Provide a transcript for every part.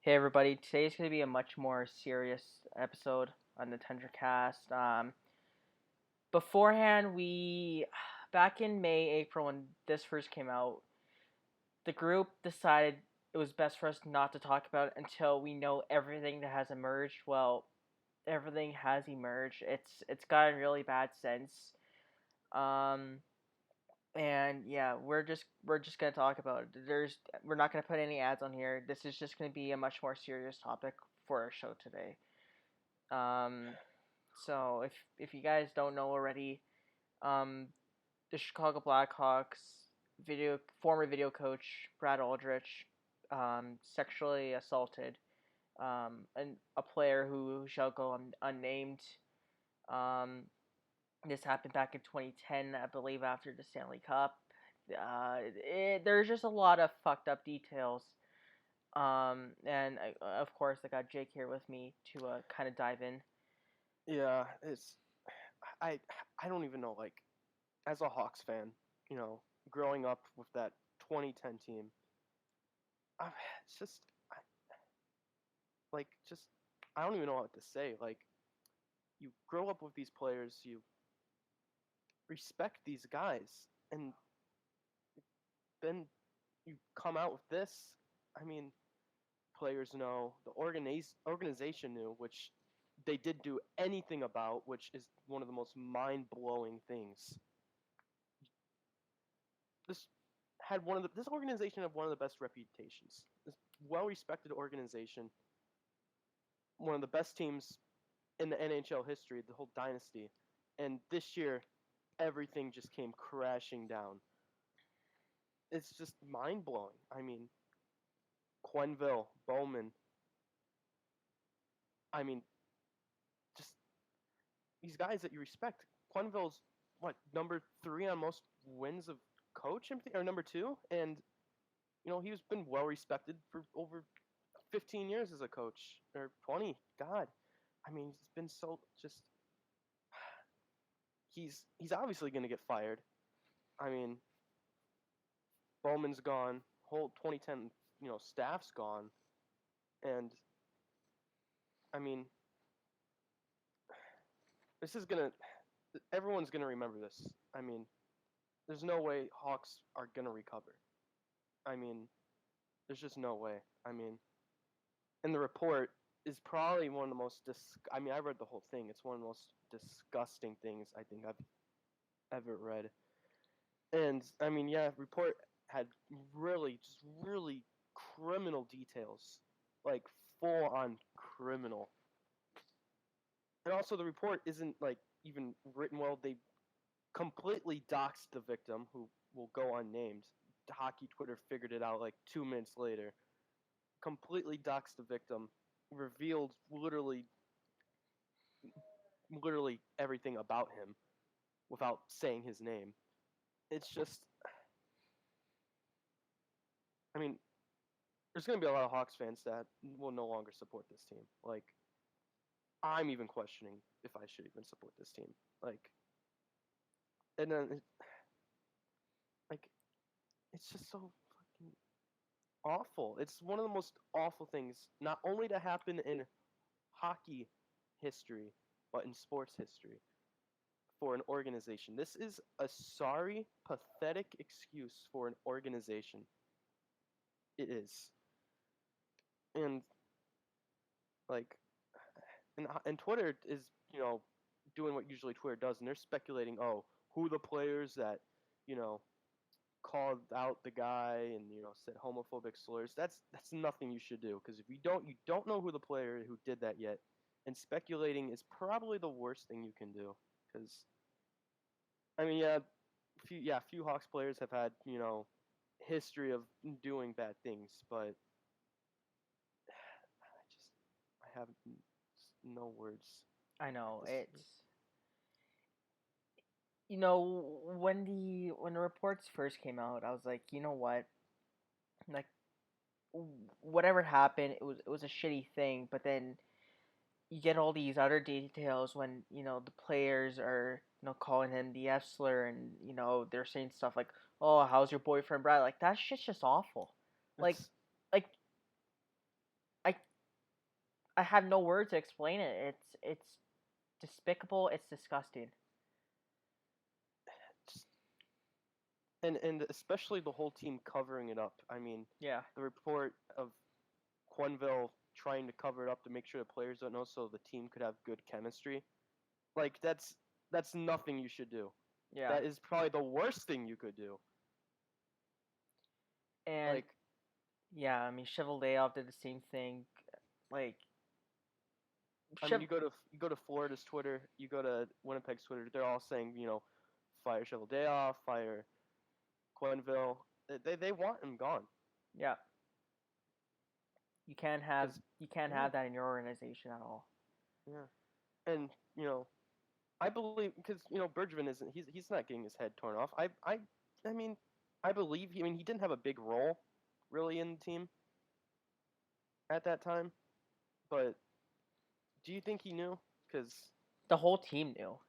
Hey everybody, today's going to be a much more serious episode on the TendraCast. Beforehand, back in May, April, when this first came out, the group decided it was best for us not to talk about it until we know everything that has emerged. Well, everything has emerged. It's gotten really bad since. Um, and yeah, we're just gonna talk about it. We're not gonna put any ads on here. This is just gonna be a much more serious topic for our show today. Um, so if you guys don't know already, um, the Chicago Blackhawks former video coach Brad Aldrich sexually assaulted a player who shall go unnamed. Um, this happened back in 2010, I believe, after the Stanley Cup. There's just a lot of fucked up details. And of course, I got Jake here with me to kind of dive in. Yeah, I I don't even know, like, as a Hawks fan, you know, growing up with that 2010 team, I, it's just just I don't even know what to say. Like, you grow up with these players, you respect these guys, and then you come out with this. I mean, players know, the organization knew, which they did do anything about, which is one of the most mind-blowing things. This this organization had one of the best reputations. This well-respected organization, one of the best teams in the NHL history, the whole dynasty. And this year, everything just came crashing down. It's just mind-blowing. I mean, Quenville, Bowman. I mean, just these guys that you respect. Quenville's what, number 3 on most wins of coach, or number 2, and he's been well respected for over 15 years as a coach, or 20. God, I mean, he's been so just. He's obviously going to get fired. I mean, Bowman's gone. Whole 2010, staff's gone, and I mean, this is gonna. Everyone's gonna remember this. I mean, there's no way Hawks are gonna recover. I mean, there's just no way. I mean, and the report is probably one of the most I mean, I read the whole thing. It's one of the most disgusting things I think I've ever read. And I mean, yeah, report had just really criminal details, like full on criminal. And also, the report isn't like even written well. They completely doxed the victim, who will go unnamed. Hockey Twitter figured it out like 2 minutes later. Completely doxed the victim, revealed literally everything about him without saying his name. It's just, I mean, there's going to be a lot of Hawks fans that will no longer support this team. Like, I'm even questioning if I should even support this team. Like, and then, like, it's just so fucking awful. It's one of the most awful things, not only to happen in hockey history, but in sports history for an organization. This is a sorry, pathetic excuse for an organization. It is. And, like, and Twitter is, doing what usually Twitter does, and they're speculating, oh, who the players that, you know, called out the guy and said homophobic slurs. That's nothing you should do, because if you don't know who the player who did that yet, and speculating is probably the worst thing you can do. Because I mean, few Hawks players have had history of doing bad things, but I have no words. I know This it's you know when the reports first came out, I was like, you know what, like whatever happened, it was a shitty thing. But then you get all these other details when the players are calling him the F slur, and they're saying stuff like, "Oh, how's your boyfriend Brad?" Like that shit's just awful. Like it's like I have no words to explain it. It's despicable. It's disgusting. Just, and especially the whole team covering it up. I mean, Yeah. the report of Quenneville trying to cover it up to make sure the players don't know, so the team could have good chemistry. Like that's nothing you should do. Yeah. That is probably the worst thing you could do. And Like, yeah, I mean, Cheveldayoff did the same thing. Like, I mean, you go to Florida's Twitter, you go to Winnipeg's Twitter. They're all saying, fire Cheveldayoff, fire Quenneville. They want him gone. yeah, you can't have Because you can't yeah, have that in your organization at all. yeah, and I believe because Bergevin isn't he's not getting his head torn off. I mean I believe he didn't have a big role really in the team at that time, but do you think he knew? Because The whole team knew.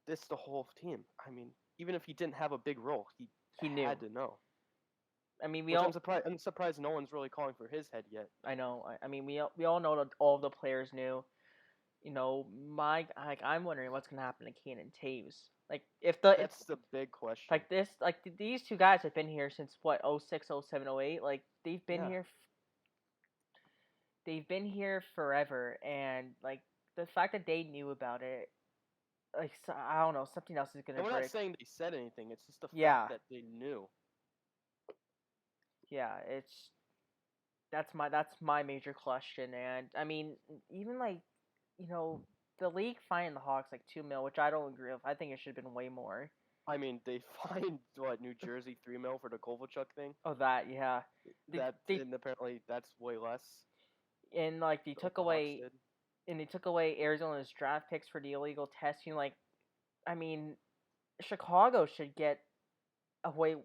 the whole team. I mean, even if he didn't have a big role, he He knew. had to know. I mean, Which I'm surprised no one's really calling for his head yet. I know. I mean, we all know that all of the players knew. I'm wondering what's gonna happen to Kane and Taves. Like, if That's the big question. like this, like these two guys have been here since what, 06, 07, 08. Like, they've been Yeah. here. They've been here forever, and like the fact that they knew about it, like, so, I don't know, something else is gonna And we're break. not saying they said anything. It's just the Yeah. fact that they knew. Yeah, that's my major question, and I mean, even like, the league fined the Hawks like $2 million, which I don't agree with. I think it should have been way more. I mean, they fined New Jersey $3 million for the Kovalchuk thing. Oh, that, yeah. And apparently that's way less. And like they took away Arizona's draft picks for the illegal testing. Like, I mean, Chicago should get a way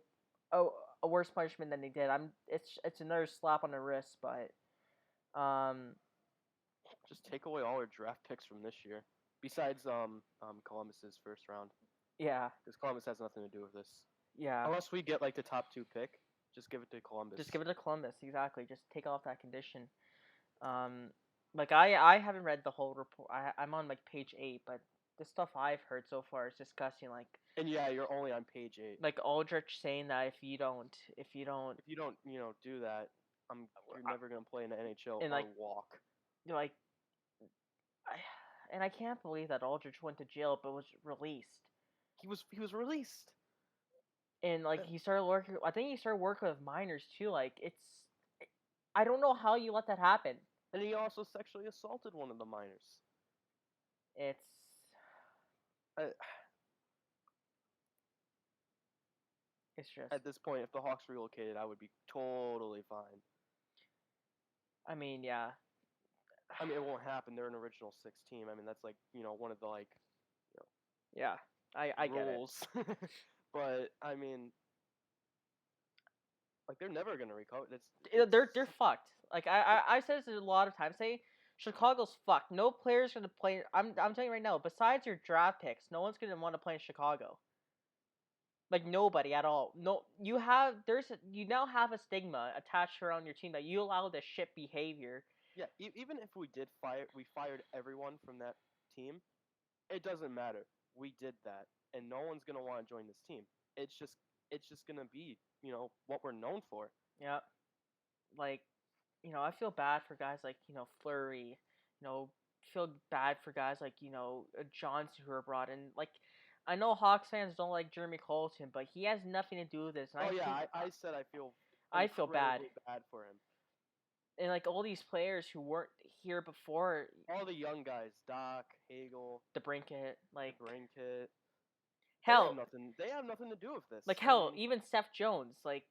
a worse punishment than they did. It's another slap on the wrist, but just take away all our draft picks from this year. Besides Columbus's first round. Yeah. Because Columbus has nothing to do with this. Yeah. Unless we get like the top 2 pick, just give it to Columbus. Just give it to Columbus, exactly. Just take off that condition. Like I haven't read the whole report. I'm on like page 8, but the stuff I've heard so far is discussing like. And yeah, you're only on page 8. Like Aldrich saying that if you don't do that, you're never gonna play in the NHL and or like, walk. Like, I can't believe that Aldrich went to jail but was released. He was released. And like he started working. I think he started working with minors too. Like I don't know how you let that happen. And he also sexually assaulted one of the minors. It's. It's just. At this point, if the Hawks relocated, I would be totally fine. I mean, yeah. I mean, it won't happen. They're an original 6 team. I mean, that's like one of the like. Yeah, I get rules. But I mean, like they're never gonna recover. They're fucked. Like I said this a lot of times. Say Chicago's fucked. No player's gonna play. I'm telling you right now. Besides your draft picks, no one's gonna want to play in Chicago. Like nobody at all. No, you now have a stigma attached around your team that you allow this shit behavior. Yeah, even if we fired everyone from that team, it doesn't matter. We did that, and no one's gonna want to join this team. It's just gonna be what we're known for. Yeah, like I feel bad for guys like Fleury. Feel bad for guys like Johnson who are brought in. Like, I know Hawks fans don't like Jeremy Colton, but he has nothing to do with this. And I said I feel bad for him. And like all these players who weren't here before, all the young guys, Doc, Hagel, DeBrincat, hell, they have nothing to do with this. Like, hell, even Seth Jones, like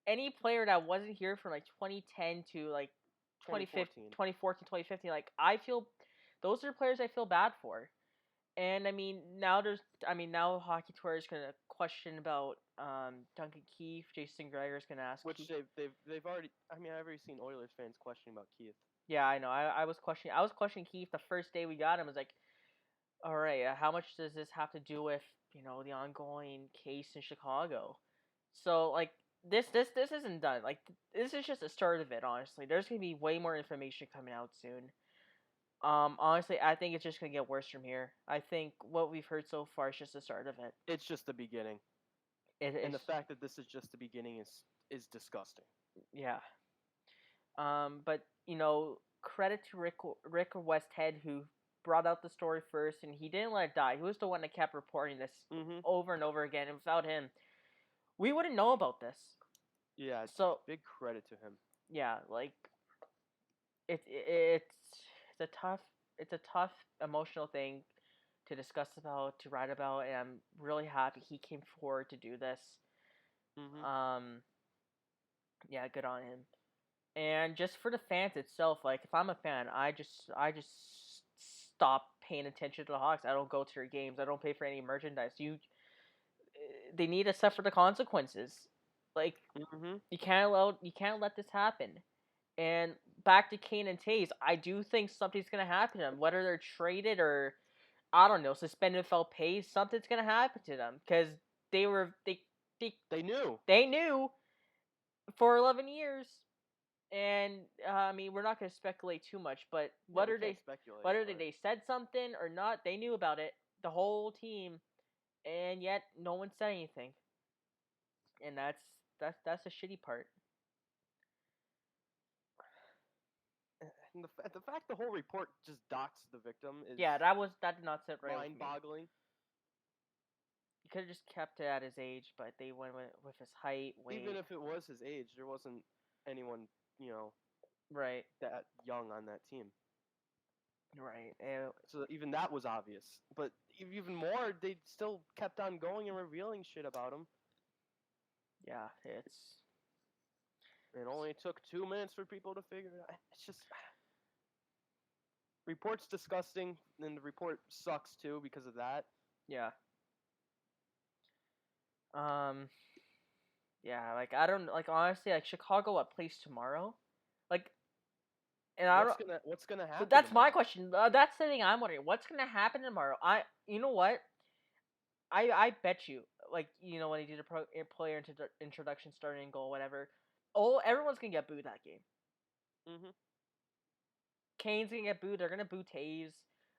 any player that wasn't here from like 2010 to like 2014, 2015, like those are players I feel bad for. And I mean now Hockey Tour is gonna question about Duncan Keith. Jason Gregor is gonna ask. Which they've already. I mean, I've already seen Oilers fans questioning about Keith. Yeah, I know. I was questioning Keith the first day we got him. I was like, all right, how much does this have to do with the ongoing case in Chicago? So like this isn't done. Like this is just the start of it. Honestly, there's gonna be way more information coming out soon. Honestly, I think it's just gonna get worse from here. I think what we've heard so far is just the start of it. It's just the beginning, and the It's fact that this is just the beginning is disgusting. yeah. But credit to Rick Westhead who brought out the story first, and he didn't let it die. He was the one that kept reporting this Mm-hmm. over and over again. And without him, we wouldn't know about this. Yeah, So big credit to him. yeah, like it's a tough emotional thing to discuss about, to write about, and I'm really happy he came forward to do this. Mm-hmm. Um, yeah, good on him. And just for the fans itself, like if I'm a fan, I just stop paying attention to the Hawks. I don't go to their games. I don't pay for any merchandise. They need to suffer the consequences. Like Mm-hmm. you can't let this happen. And back to Kane and Taves, I do think something's gonna happen to them. Whether they're traded or I don't know, suspended without pay, something's gonna happen to them because they were They knew. they knew for 11 years. And I mean, we're not going to speculate too much, but Yeah, we can't speculate. whether But they said something or not, they knew about it, the whole team, and yet no one said anything. And that's the shitty part. and the fact the whole report just docks the victim is Yeah, that did not sit right with me. mind-boggling. He could have just kept it at his age, but they went with his height, weight. Even if it was his age, there wasn't anyone right, that young on that team. right. So even that was obvious. But even more, they still kept on going and revealing shit about him. Yeah, It only took 2 minutes for people to figure it out. It's just report's disgusting, and the report sucks too because of that. yeah. Yeah, like I don't like honestly like Chicago what plays tomorrow, like and I don't. What's gonna So happen? that's tomorrow? my question. That's the thing I'm wondering. What's gonna happen tomorrow? You know what? I bet you, like when they do the player introduction, starting goal, whatever. Oh, everyone's gonna get booed that game. Mm-hmm. Kane's gonna get booed. They're gonna boo Taves.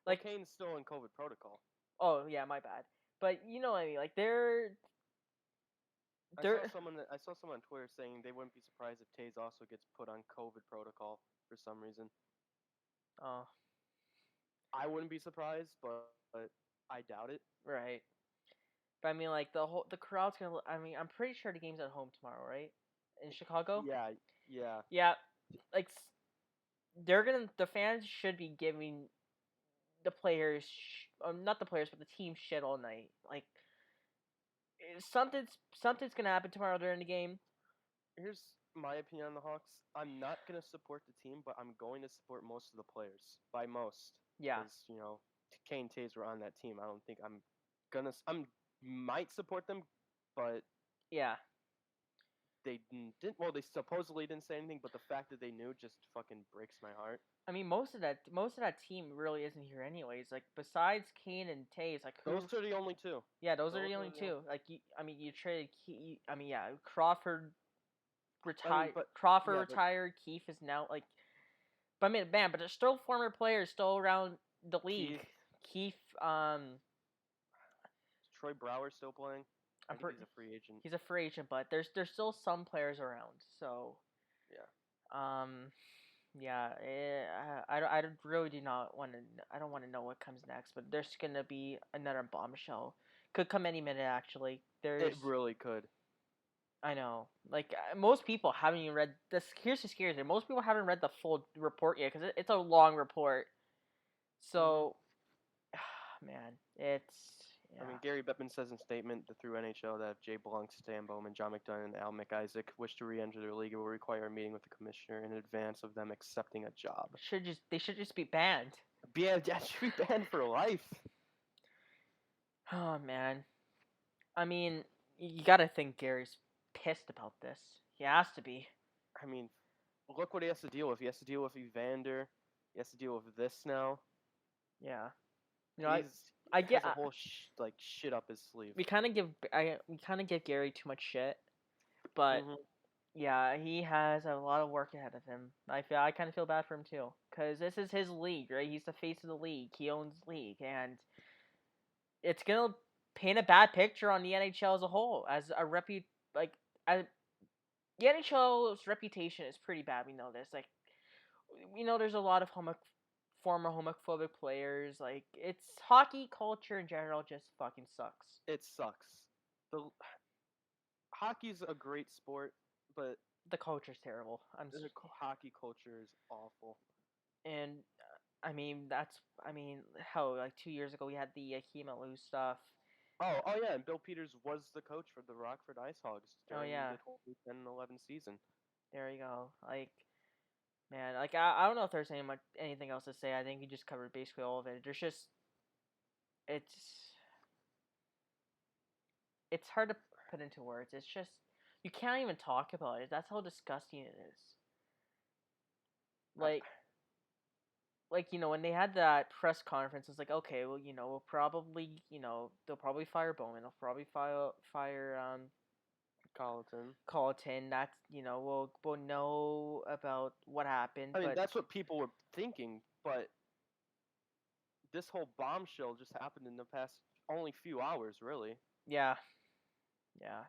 Like Kane's still in COVID protocol. Oh yeah, my bad. But you know what I mean. Like I saw someone on Twitter saying they wouldn't be surprised if Taves also gets put on COVID protocol for some reason. Oh. I wouldn't be surprised, but I doubt it. Right. But I mean, like the crowd's gonna. I mean, I'm pretty sure the game's at home tomorrow, right? In Chicago. Yeah. Yeah. Like the fans should be giving the players, not the players, but the team shit all night. Like something's gonna happen tomorrow during the game. Here's my opinion on the Hawks. I'm not gonna support the team, but I'm going to support most of the players. By most, Yeah. because Kane Taves were on that team. I don't think I'm might support them, but yeah, they didn't. Well, they supposedly didn't say anything, but the fact that they knew just fucking breaks my heart. I mean, most of that team really isn't here anyways. Like besides Kane and Taves, like those are the only two. Yeah, those are the only two. Like you traded. Crawford retired. Retired. Keefe is now like. But I mean, man, but there's still former players still around the league. Keith. Troy Brower's still playing. I think he's a free agent. He's a free agent, but there's still some players around. So. Yeah. Yeah. I really do not want to. I don't want to know what comes next, but there's gonna be another bombshell. Could come any minute. Actually, it really could. I know. Like most people haven't even read this. Here's the scary thing: most people haven't read the full report yet because it's a long report. So, man, it's. Yeah. I mean, Gary Bettman says in statement through NHL that if Jay Blanc, Stan Bowman, John McDonough, and Al McIsaac wish to re-enter their league, it will require a meeting with the commissioner in advance of them accepting a job. They should just be banned. Yeah, should be banned for life. Oh man, I mean, you gotta think Gary's pissed about this. He has to be. I mean, look what he has to deal with. He has to deal with Evander. He has to deal with this now. Yeah. I get a whole shit up his sleeve. We kind of give Gary too much shit, but Yeah, he has a lot of work ahead of him. I kind of feel bad for him too, because this is his league, right? He's the face of the league. He owns the league, and it's gonna paint a bad picture on the NHL as a whole. As a like as, the NHL's reputation is pretty bad. We know this. Like, we know there's a lot of former homophobic players. Like, it's hockey culture in general just fucking sucks. It sucks. The hockey's a great sport, but The culture's terrible. hockey culture is awful. And I mean, hell, like 2 years ago we had the Akima Lou stuff. Oh yeah, and Bill Peters was the coach for the Rockford Ice Hogs Oh during yeah, the 2010-11 season. there you go. Like, man, like I don't know if there's anything else to say. I think we just covered basically all of it. There's just it's it's hard to put into words. It's just you can't even talk about it. That's how disgusting it is. I, Like when they had that press conference, it's like, okay, well, we'll probably, they'll probably fire Bowman. They'll probably fire Colleton. Colleton. That's we'll know about what happened, I mean, but that's what people were thinking, but this whole bombshell just happened in the past only few hours, really. yeah, yeah.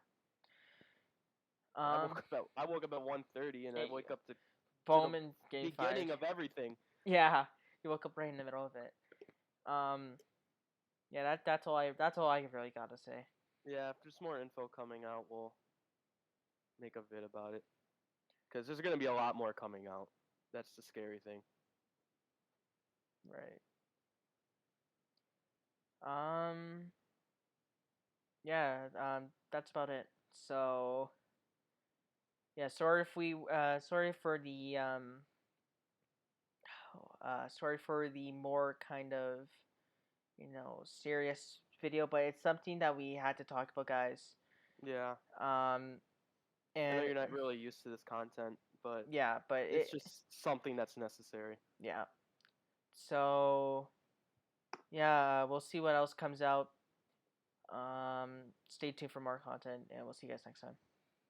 Um, I woke up at 1:30 and I eh, wake up to the Bowman getting fired. beginning of everything. Yeah, you woke up right in the middle of it. Um, yeah, that's all I really got to say. Yeah, if there's more info coming out, we'll make a vid about it. Because there's going to be a lot more coming out. That's the scary thing. Right. Um, yeah. That's about it. So yeah, sorry for the more kind of serious video, but it's something that we had to talk about, guys. Yeah. Um, I know and you're not really used to this content, but yeah, but it's just something that's necessary. yeah. So yeah, we'll see what else comes out. Stay tuned for more content, and we'll see you guys next time.